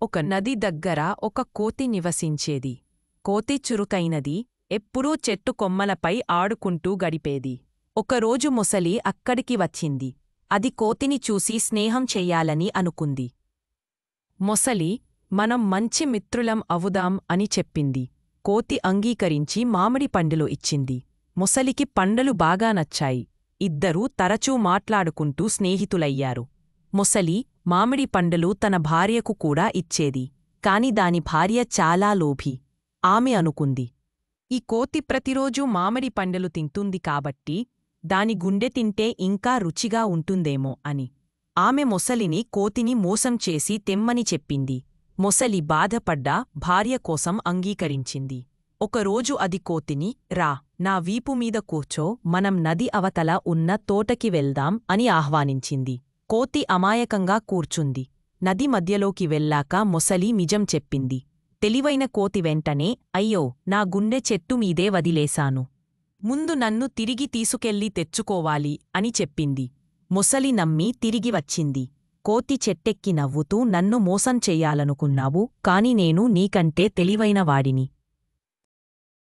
ఒక నది దగ్గర ఒక కోతి నివసించేది. కోతి చురుకైనది, ఎప్పుడూ చెట్టు కొమ్మలపై ఆడుకుంటూ గడిపేది. ఒకరోజు మొసలి అక్కడికి వచ్చింది. అది కోతిని చూసి స్నేహం చెయ్యాలని అనుకుంది. మొసలి, మనం మంచి మిత్రులం అవుదాం అని చెప్పింది. కోతి అంగీకరించి మామిడి పండులు ఇచ్చింది. మొసలికి పండ్లు బాగా నచ్చాయి. ఇద్దరూ తరచూ మాట్లాడుకుంటూ స్నేహితులయ్యారు. మొసలి మామిడి పండ్లు తన భార్యకు కూడా ఇచ్చేది. కాని దాని భార్య చాలా లోభి. ఆమె అనుకుంది, ఈ కోతి ప్రతిరోజూ మామిడి పండ్లు తింటుంది కాబట్టి దాని గుండె తింటే ఇంకా రుచిగా ఉంటుందేమో అని. ఆమె మొసలిని కోతిని మోసం చేసి తెమ్మని చెప్పింది. మొసలి బాధపడ్డా భార్య కోసం అంగీకరించింది. ఒకరోజు అది కోతిని, రా, నా వీపుమీద కూర్చో, మనం నది అవతల ఉన్న తోటకి వెళ్దాం అని ఆహ్వానించింది. కోతి అమాయకంగా కూర్చుంది. నది మధ్యలోకి వెళ్ళాక మొసలి నిజం చెప్పింది. తెలివైన కోతి వెంటనే, అయ్యో, నా గుండె చెట్టుమీదే వదిలేశాను. ముందు నన్ను తిరిగి తీసుకెళ్ళి తెచ్చుకోవాలి అని చెప్పింది. మొసలి నమ్మి తిరిగి వచ్చింది. కోతి చెట్టెక్కి నవ్వుతూ, నన్ను మోసం చెయ్యాలనుకున్నావు, కాని నేను నీకంటే తెలివైనవాడిని.